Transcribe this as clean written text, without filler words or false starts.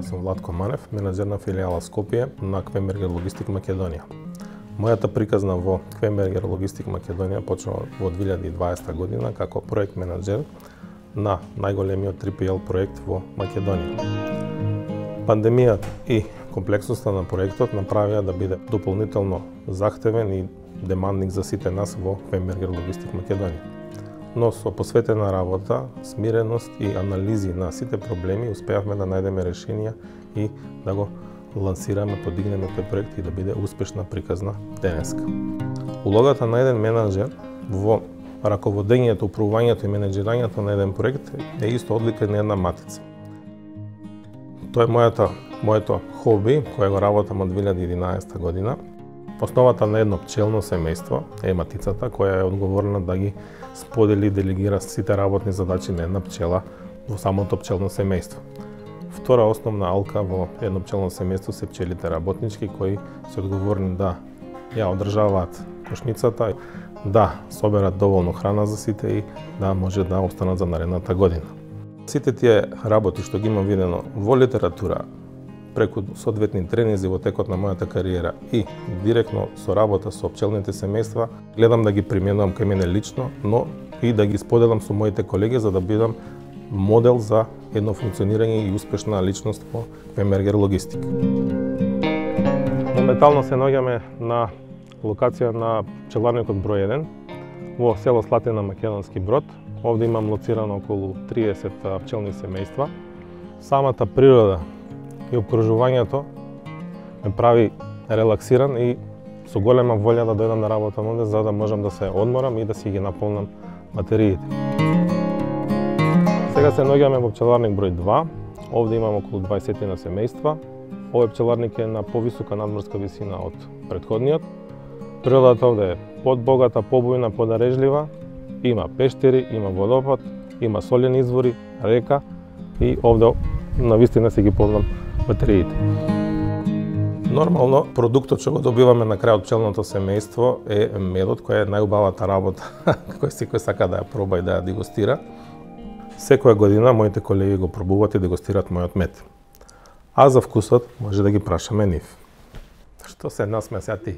сум Владко Манев, менаџер на филијала Скопје на Квембергер Логистик Македонија. Мојата приказна во Квембергер Логистик Македонија почнува во 2020 година како проект менаџер на најголемиот 3PL проект во Македонија. Пандемијата и комплексноста на проектот направија да биде дополнително захтевен и демандник за сите нас во Квембергер Логистик Македонија. Но со посветена работа, смиреност и анализи на сите проблеми успеавме да најдеме решенија и да го лансираме, подигнеме тој проект и да биде успешна приказна денеска. Улогата на еден менаџер во раководењето, управувањето и менеџирањето на еден проект е исто одлика на една матица. Тоа е моето хоби, кое го работам од 2011 година. Основата на едно пчелно семејство е матицата, која е одговорна да ги сподели и делегира сите работни задачи на една пчела во самото пчелно семејство. Втора основна алка во едно пчелно семејство се пчелите работнички, кои се одговорни да ја одржаваат кошницата, да соберат доволно храна за сите и да може да останат за наредната година. Сите тие работи што ги имам видено во литература, преку соодветни тренинзи во текот на мојата кариера и директно со работа со пчелните семејства, гледам да ги применувам кај мене лично, но и да ги споделам со моите колеги за да бидам модел за едно функционирање и успешна личност во Квембергер Логистик. Моментално се наоѓаме на локација на пчеларникот број 1 во село Слатина, Македонски Брод. Овде имам лоцирано околу 30 пчелни семејства. Самата природа и обкружувањето ме прави релаксиран и со голема волја да дојдам на работа овде за да можам да се одморам и да си ги наполнам батериите. Сега се наоѓаме во пчеларник број 2. Овде имам околу 20 на семејства. Овој пчеларник е на повисока надморска висина од претходниот. Природата овде е подбогата, побојна, подарежлива. Има пештери, има водопад, има солени извори, река и овде на вистина си ги полнам батериите. Нормално, продуктот што го добиваме на крај од пчелното семејство е медот, која е најубавата работа, кој секој сака да ја проба и да ја дегустира. Секоја година моите колеги го пробуваат и дегустираат мојот мед. А за вкусот може да ги прашаме нив. Што се насмеа сега ти?